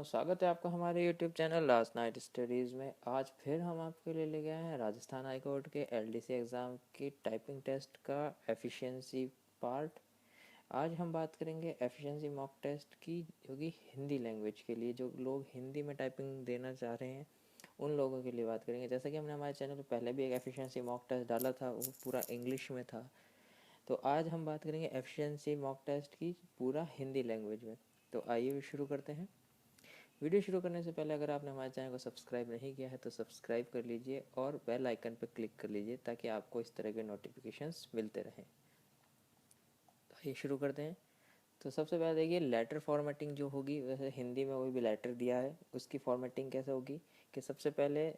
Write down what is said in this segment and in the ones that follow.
स्वागत है आपका हमारे YouTube channel last night studies में। आज फिर हम आपके लिए ले गए हैं राजस्थान हाई कोर्ट के LDC एग्ज़ाम की टाइपिंग टेस्ट का एफिशिएंसी पार्ट। आज हम बात करेंगे एफिशिएंसी मॉक टेस्ट की, जो कि हिंदी लैंग्वेज के लिए, जो लोग हिंदी में टाइपिंग देना चाह रहे हैं उन लोगों के लिए बात करेंगे। जैसा कि हमने हमारे चैनल पर पहले भी एक एफिशिएंसी मॉक टेस्ट डाला था, वो पूरा इंग्लिश में था। तो आज हम बात करेंगे एफिशिएंसी मॉक टेस्ट की पूरा हिंदी लैंग्वेज में। तो आइए शुरू करते हैं। वीडियो शुरू करने से पहले अगर आपने हमारे चैनल को सब्सक्राइब नहीं किया है तो सब्सक्राइब कर लीजिए और बेल आइकन पर क्लिक कर लीजिए ताकि आपको इस तरह के नोटिफिकेशंस मिलते रहें। तो आइए शुरू करते हैं। तो सबसे पहले देखिए, लेटर फॉर्मेटिंग जो होगी, वैसे हिंदी में कोई भी लेटर दिया है उसकी फॉर्मेटिंग कैसे होगी कि सबसे पहले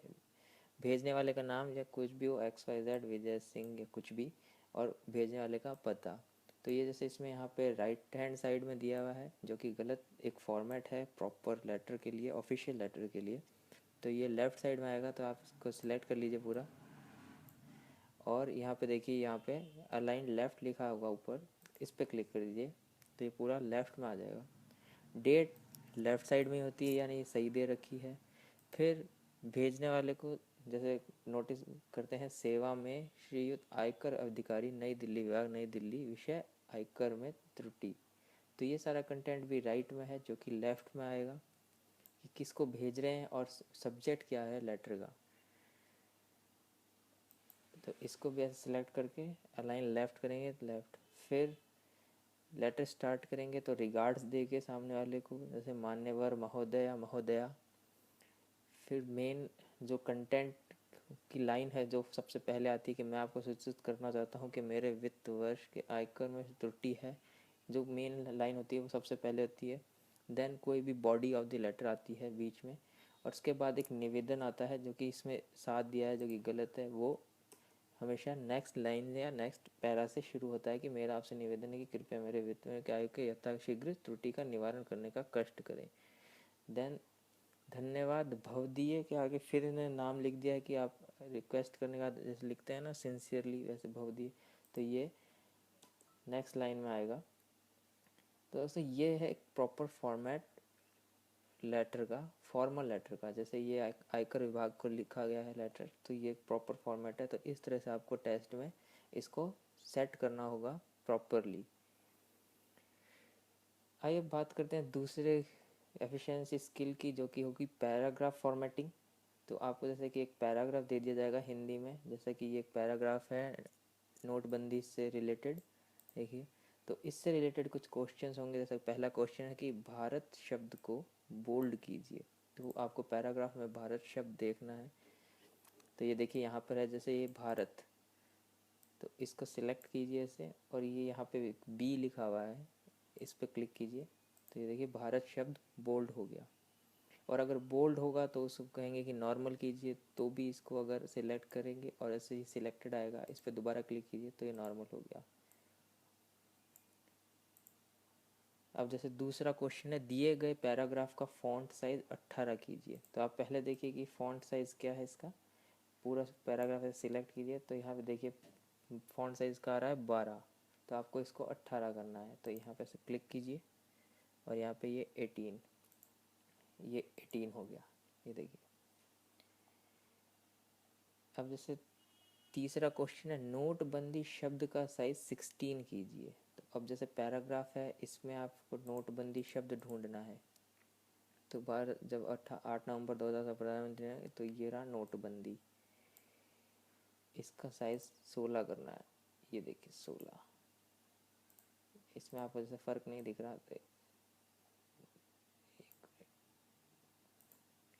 भेजने वाले का नाम या कुछ भी हो, XYZ विजय सिंह या कुछ भी, और भेजने वाले का पता। तो ये जैसे इसमें यहाँ पे राइट हैंड साइड में दिया हुआ है, जो कि गलत एक फॉर्मेट है प्रॉपर लेटर के लिए, ऑफिशियल लेटर के लिए। तो ये लेफ़्ट साइड में आएगा, तो आप इसको सिलेक्ट कर लीजिए पूरा। और यहाँ पे देखिए, यहाँ पे अलाइन लेफ़्ट लिखा होगा ऊपर, इस पर क्लिक कर दीजिए तो ये पूरा लेफ़्ट में आ जाएगा। डेट लेफ़्ट साइड में होती है, यानी सही दे रखी है। फिर भेजने वाले को जैसे नोटिस करते हैं, सेवा में श्रीयुत आयकर अधिकारी नई दिल्ली विभाग नई दिल्ली, विषय आयकर में त्रुटि। तो ये सारा कंटेंट भी राइट में है, जो कि लेफ़्ट में आएगा कि किसको भेज रहे हैं और सब्जेक्ट क्या है लेटर का। तो इसको भी ऐसे सिलेक्ट करके अलाइन लेफ़्ट करेंगे, लेफ़्ट। फिर लेटर स्टार्ट करेंगे तो रिगार्ड्स दे के सामने वाले को, जैसे मान्यवर महोदय या महोदया। फिर मेन जो कंटेंट की लाइन है, जो सबसे पहले आती है कि मैं आपको सूचित करना चाहता हूँ कि मेरे वित्त वर्ष के आयकर में त्रुटि है, जो मेन लाइन होती है वो सबसे पहले होती है। देन कोई भी बॉडी ऑफ द लेटर आती है बीच में, और उसके बाद एक निवेदन आता है जो कि इसमें साथ दिया है, जो कि गलत है। वो हमेशा नेक्स्ट लाइन या नेक्स्ट पैरा से शुरू होता है कि मेरा आपसे निवेदन है कि कृपया मेरे वित्त में आयु के यथाशीघ्र त्रुटि का निवारण करने का कष्ट करें। देन धन्यवाद भवदीय के आगे फिर इन्हें नाम लिख दिया है कि आप रिक्वेस्ट करने का जैसे लिखते हैं ना सिंसियरली, वैसे भवदीय। तो ये नेक्स्ट लाइन में आएगा। तो ऐसे ये है एक प्रॉपर फॉर्मेट लेटर का, फॉर्मल लेटर का। जैसे ये आयकर विभाग को लिखा गया है लेटर, तो ये प्रॉपर फॉर्मेट है। तो इस तरह से आपको टेस्ट में इसको सेट करना होगा प्रॉपरली। आइए बात करते हैं दूसरे एफिशिएंसी स्किल की, जो कि होगी पैराग्राफ फॉर्मेटिंग। तो आपको जैसे कि एक पैराग्राफ दे दिया जाएगा हिंदी में, जैसे कि ये एक पैराग्राफ है नोटबंदी से रिलेटेड। देखिए, तो इससे रिलेटेड कुछ क्वेश्चंस होंगे। जैसे पहला क्वेश्चन है कि भारत शब्द को बोल्ड कीजिए। तो आपको पैराग्राफ में भारत शब्द देखना है। तो ये देखिए यहाँ पर है, जैसे ये भारत, तो इसको सिलेक्ट कीजिए इसे, और ये यहाँ पे बी लिखा हुआ है, इस पर क्लिक कीजिए। तो ये देखिए भारत शब्द बोल्ड हो गया। और अगर बोल्ड होगा तो उसको कहेंगे कि नॉर्मल कीजिए, तो भी इसको अगर सिलेक्ट करेंगे और ऐसे ही सिलेक्टेड आएगा, इस पर दोबारा क्लिक कीजिए तो ये नॉर्मल हो गया। अब जैसे दूसरा क्वेश्चन है, दिए गए पैराग्राफ का फॉन्ट साइज 18 कीजिए। तो आप पहले देखिए कि फॉन्ट साइज क्या है इसका, पूरा पैराग्राफ है सिलेक्ट कीजिए। तो यहाँ पे देखिए फॉन्ट साइज का आ रहा है 12, तो आपको इसको 18 करना है। तो यहाँ पे से क्लिक कीजिए और यहाँ पे ये 18, ये 18 हो गया, ये देखिए। अब जैसे तीसरा क्वेश्चन है, नोटबंदी शब्द का साइज 16 कीजिए। तो अब जैसे पैराग्राफ है, इसमें आपको नोटबंदी शब्द ढूंढना है। तो बार जब 8 नवंबर 2000 प्रधानमंत्री ने, तो ये रहा नोटबंदी, इसका साइज 16 करना है। ये देखिए 16, इसमें आपको जैसे फ़र्क नहीं दिख रहा तो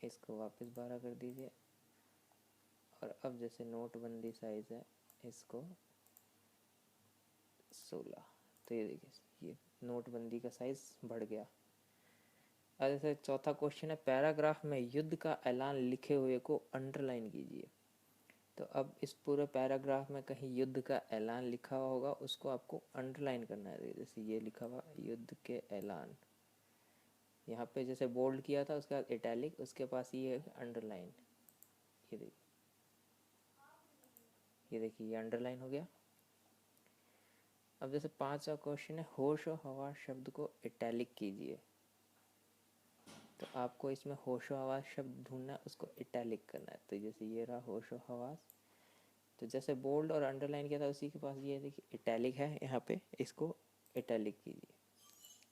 इसको वापस 12 कर दीजिए। और अब जैसे नोटबंदी साइज है, इसको 16। तो ये देखिए ये नोटबंदी का साइज बढ़ गया। अब जैसे चौथा क्वेश्चन है, पैराग्राफ में युद्ध का ऐलान लिखे हुए को अंडरलाइन कीजिए। तो अब इस पूरे पैराग्राफ में कहीं युद्ध का ऐलान लिखा हुआ होगा, उसको आपको अंडरलाइन करना है। जैसे ये लिखा हुआ युद्ध के ऐलान, यहाँ पे जैसे बोल्ड किया था, उसके बाद इटैलिक, उसके पास ये अंडरलाइन। ये देखिए, ये देखिए ये अंडरलाइन हो गया। अब जैसे पांचवा क्वेश्चन है, होश और हवास शब्द को इटैलिक कीजिए। तो आपको इसमें होशो हवास शब्द ढूंढना है, उसको इटैलिक करना है। तो जैसे ये रहा होशो हवास, तो जैसे बोल्ड और अंडरलाइन किया था उसी के पास ये देखिए इटैलिक है यहाँ पे, इसको इटैलिक कीजिए।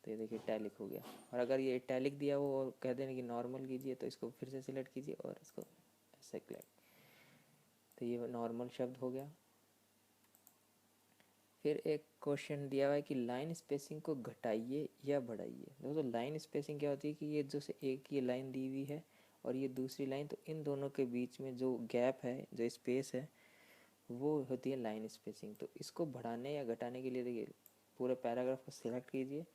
तो ये देखिए इटैलिक हो गया। और अगर ये इटैलिक दिया हो और कह देना कि नॉर्मल कीजिए, तो इसको फिर से सिलेक्ट कीजिए और इसको ऐसे क्लिक, तो ये नॉर्मल शब्द हो गया। फिर एक क्वेश्चन दिया हुआ है कि लाइन स्पेसिंग को घटाइए या बढ़ाइए। दोस्तों लाइन स्पेसिंग क्या होती है कि ये जो से एक ये लाइन दी हुई है और ये दूसरी लाइन, तो इन दोनों के बीच में जो गैप है, जो स्पेस है, वो होती है लाइन स्पेसिंग। तो इसको बढ़ाने या घटाने के लिए देखिए पूरे पैराग्राफ को सिलेक्ट कीजिए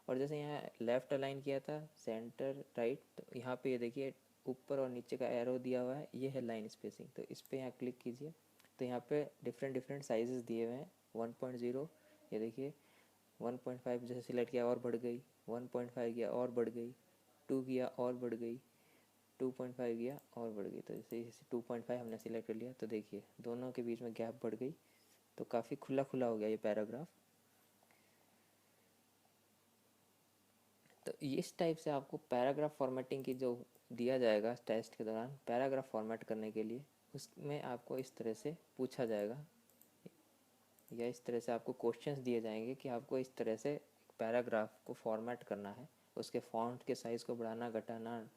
और जैसे यहाँ लेफ़्ट अलाइन किया था सेंटर राइट, तो यहाँ पे ये देखिए ऊपर और नीचे का एरो दिया हुआ है, ये है लाइन स्पेसिंग। तो इस पर यहाँ क्लिक कीजिए, तो यहाँ पे डिफरेंट डिफरेंट साइजेस दिए हुए हैं। 1.0 ये देखिए, 1.5 जैसे सिलेक्ट किया और बढ़ गई, 1.5 किया और बढ़ गई, 2 किया और बढ़ गई, 2.5 किया और बढ़ गई। तो जैसे 2.5 हमने सिलेक्ट कर लिया, तो देखिए दोनों के बीच में गैप बढ़ गई, तो काफ़ी खुला खुला हो गया ये पैराग्राफ। तो इस टाइप से आपको पैराग्राफ फॉर्मेटिंग की जो दिया जाएगा टेस्ट के दौरान पैराग्राफ फॉर्मेट करने के लिए, उसमें आपको इस तरह से पूछा जाएगा या इस तरह से आपको क्वेश्चंस दिए जाएंगे कि आपको इस तरह से पैराग्राफ को फॉर्मेट करना है। उसके फॉन्ट के साइज़ को बढ़ाना घटाना,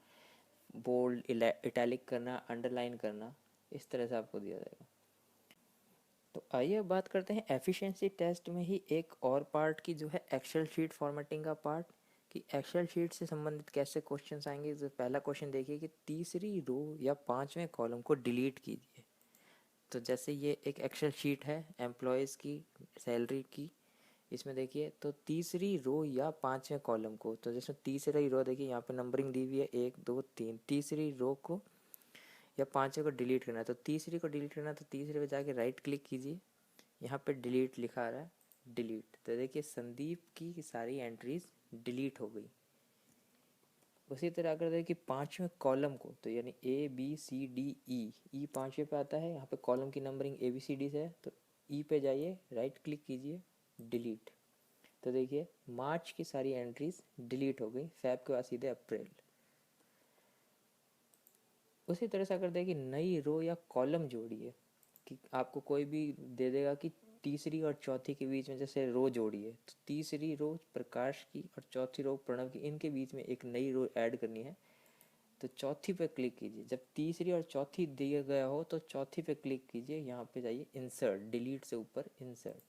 बोल्ड इटैलिक करना, अंडरलाइन करना, इस तरह से आपको दिया जाएगा। तो आइए अब बात करते हैं एफिशिएंसी टेस्ट में ही एक और पार्ट की, जो है एक्सेल शीट फॉर्मेटिंग का पार्ट, कि एक्सेल शीट से संबंधित कैसे क्वेश्चंस आएंगे। तो पहला क्वेश्चन देखिए कि तीसरी रो या पांचवें कॉलम को डिलीट कीजिए। तो जैसे ये एक एक्सेल शीट है एम्प्लॉयज़ की सैलरी की, इसमें देखिए तो तीसरी रो या पांचवें कॉलम को, तो जैसे तीसरी रो देखिए यहाँ पे नंबरिंग दी हुई है 1 2 3, तीसरी रो को या पांचवें को डिलीट करना है। तो तीसरी को डिलीट करना है, तो तीसरे पे जाके राइट क्लिक कीजिए, यहाँ पे डिलीट लिखा आ रहा है, डिलीट। तो देखिए संदीप की सारी एंट्रीज डिलीट हो गई। उसी तरह अगर देखिए पांचवें कॉलम को, तो यानी ABCDE पांचवें पे आता है, यहाँ पे कॉलम की नंबरिंग ABCD से है, तो ई पे जाइए, राइट क्लिक कीजिए, डिलीट। तो देखिए मार्च की सारी एंट्रीज डिलीट हो गई, फेब के बाद सीधे अप्रैल। उसी तरह से अगर देखिए नई रो या कॉलम जोड़िए, कि आपको कोई भी दे देगा कि तीसरी और चौथी के बीच में जैसे रो जोड़िए, तो तीसरी रो प्रकाश की और चौथी रो प्रणव की, इनके बीच में एक नई रो ऐड करनी है। तो चौथी पे क्लिक कीजिए, जब तीसरी और चौथी दिया गया हो तो चौथी पे क्लिक कीजिए, यहाँ पे जाइए इंसर्ट, डिलीट से ऊपर इंसर्ट।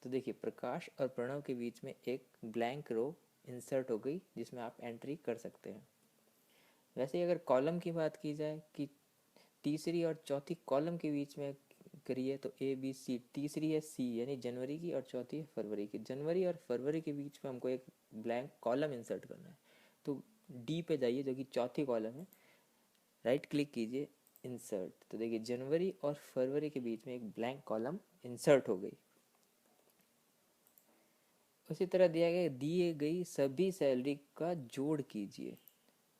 तो देखिए प्रकाश और प्रणव के बीच में एक ब्लैंक रो इंसर्ट हो गई, जिसमें आप एंट्री कर सकते हैं। वैसे ही अगर कॉलम की बात की जाए कि तीसरी और चौथी कॉलम के बीच में करिए, तो ABC, तीसरी है C यानी जनवरी की और चौथी है फरवरी की। जनवरी और फरवरी के बीच में हमको एक ब्लैंक कॉलम इंसर्ट करना है, तो D पे जाइए जो कि चौथी कॉलम है, राइट क्लिक कीजिए, इंसर्ट। तो देखिए जनवरी और फरवरी के बीच में एक ब्लैंक कॉलम इंसर्ट हो गई। उसी तरह दिए गई सभी सैलरी का जोड़ कीजिए।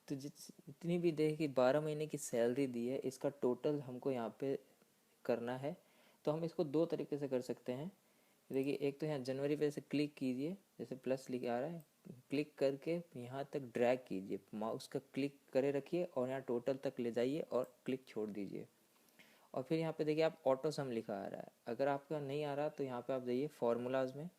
तो जितनी भी देखिए 12 महीने की सैलरी दी है, इसका टोटल हमको यहाँ पे करना है। तो हम इसको दो तरीके से कर सकते हैं। देखिए एक तो यहाँ जनवरी पे से क्लिक कीजिए, जैसे प्लस लिखा आ रहा है, क्लिक करके यहाँ तक ड्रैग कीजिए, माउस का क्लिक करे रखिए और यहाँ टोटल तक ले जाइए और क्लिक छोड़ दीजिए। और फिर यहाँ पे देखिए आप ऑटो सम लिखा आ रहा है, अगर आपका नहीं आ रहा तो यहाँ पे आप जाइए फॉर्मूलाज में,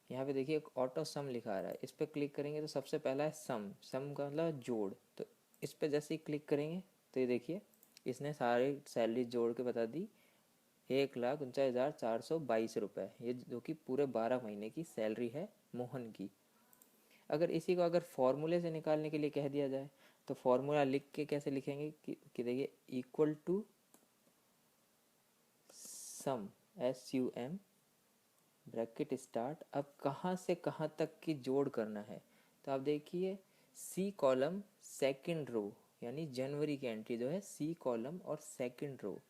यहाँ पे देखिए ऑटो सम लिखा आ रहा है, इस पर क्लिक करेंगे तो सबसे पहला है सम, सम का मतलब जोड़। तो इस पर जैसे ही क्लिक करेंगे तो ये देखिए इसने सारी सैलरी जोड़ के बता दी, 1,49,422 ये जो कि पूरे 12 महीने की सैलरी है मोहन की। अगर इसी को अगर फॉर्मूले से निकालने के लिए कह दिया जाए, तो फॉर्मूला लिख के कैसे लिखेंगे कि देखिए equal to sum, SUM bracket start. अब कहाँ से कहाँ तक की जोड़ करना है, तो आप देखिए C कॉलम सेकंड रो यानी जनवरी की एंट्री जो है C कॉलम और सेकंड रो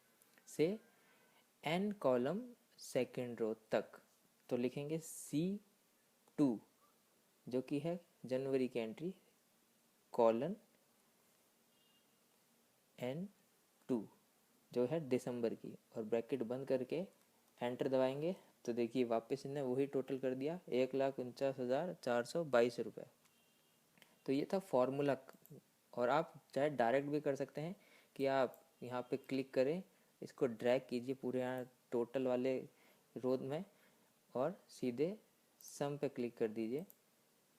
से N कॉलम सेकंड रो तक, तो लिखेंगे C2 जो कि है जनवरी की एंट्री कॉलन N2 जो है दिसंबर की, और ब्रैकेट बंद करके एंटर दबाएंगे। तो देखिए वापस इन्हें वही टोटल कर दिया, 1,49,422। तो ये था फॉर्मूला। और आप चाहे डायरेक्ट भी कर सकते हैं कि आप यहाँ पे क्लिक करें, इसको ड्रैग कीजिए पूरे यहाँ टोटल वाले रो में और सीधे सम पे क्लिक कर दीजिए।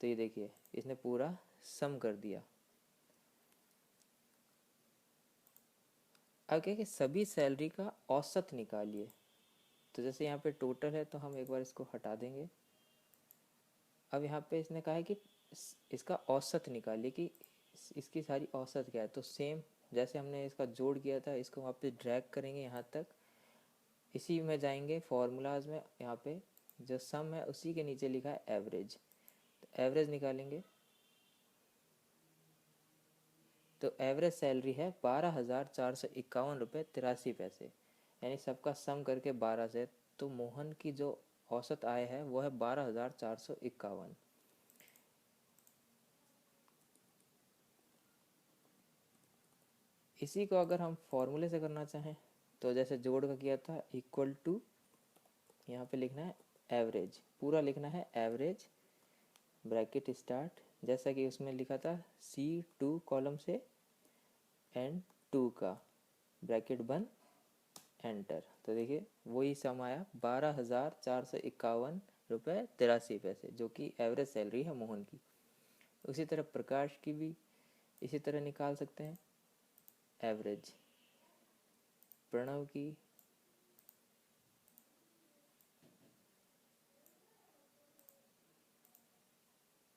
तो ये देखिए इसने पूरा सम कर दिया। अब क्या कि सभी सैलरी का औसत निकालिए। तो जैसे यहाँ पे टोटल है तो हम एक बार इसको हटा देंगे। अब यहाँ पे इसने कहा है कि इसका औसत निकालिए कि इसकी सारी औसत क्या है। तो सेम जैसे हमने इसका जोड़ किया था, इसको वापस ड्रैग करेंगे यहाँ तक, इसी में जाएंगे फॉर्मूलाज में, यहाँ पे जो सम है उसी के नीचे लिखा है एवरेज। तो एवरेज निकालेंगे तो एवरेज सैलरी है 12,451 रुपये 83 पैसे, यानी सबका सम करके 12 से। तो मोहन की जो औसत आय है वो है 12,451। इसी को अगर हम फॉर्मूले से करना चाहें तो जैसे जोड़ का किया था, इक्वल टू यहाँ पे लिखना है एवरेज, पूरा लिखना है एवरेज, ब्रैकेट स्टार्ट जैसा कि उसमें लिखा था C2 कॉलम से एंड 2 का ब्रैकेट बंद, एंटर। तो देखिए वही सम आया 12,451 रुपये 83 पैसे, जो कि एवरेज सैलरी है मोहन की। उसी तरह प्रकाश की भी इसी तरह निकाल सकते हैं एवरेज, प्रणव की,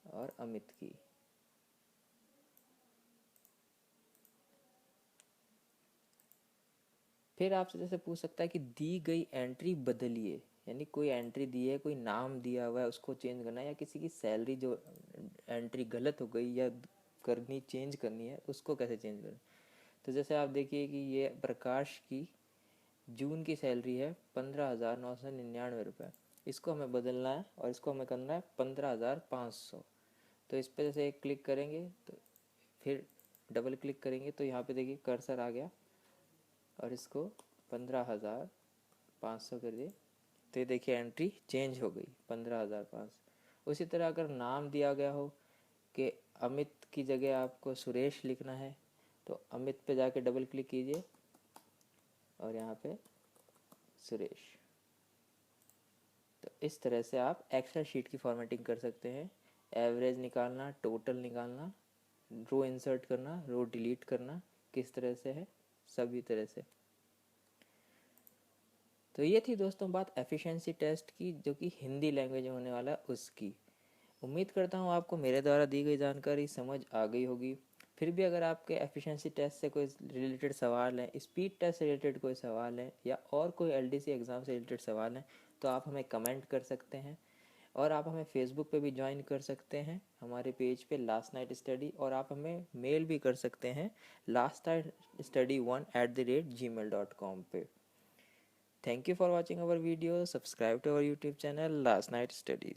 और अमित की। फिर आपसे जैसे पूछ सकता है कि दी गई एंट्री बदलिए, यानी कोई एंट्री दी है, कोई नाम दिया हुआ है, उसको चेंज करना है, या किसी की सैलरी जो एंट्री गलत हो गई या करनी चेंज करनी है उसको कैसे चेंज करें। तो जैसे आप देखिए कि ये प्रकाश की जून की सैलरी है 15,999 रुपये, इसको हमें बदलना है और इसको हमें करना है 15,500। तो इस पर जैसे एक क्लिक करेंगे तो फिर डबल क्लिक करेंगे तो यहाँ पे देखिए कर्सर आ गया और इसको 15,500 कर दिए। तो ये देखिए एंट्री चेंज हो गई 15,500। उसी तरह अगर नाम दिया गया हो कि अमित की जगह आपको सुरेश लिखना है तो अमित पे जाके डबल क्लिक कीजिए और यहाँ पे सुरेश। तो इस तरह से आप एक्सेल शीट की फॉर्मेटिंग कर सकते हैं। एवरेज निकालना, टोटल निकालना, रो इंसर्ट करना, रो डिलीट करना, किस तरह से है, सभी तरह से। तो ये थी दोस्तों बात एफिशिएंसी टेस्ट की, जो कि हिंदी लैंग्वेज में होने वाला है उसकी। उम्मीद करता हूँ आपको मेरे द्वारा दी गई जानकारी समझ आ गई होगी। फिर भी अगर आपके एफिशिएंसी टेस्ट से कोई रिलेटेड सवाल है, स्पीड टेस्ट से रिलेटेड कोई सवाल है, या और कोई एलडीसी एग्ज़ाम से रिलेटेड सवाल है, तो आप हमें कमेंट कर सकते हैं। और आप हमें फेसबुक पे भी ज्वाइन कर सकते हैं हमारे पेज पे लास्ट नाइट स्टडी, और आप हमें मेल भी कर सकते हैं lastnightstudy1@gmail.com पे। Thank you for watching our video. Subscribe to our YouTube channel Last Night Studies.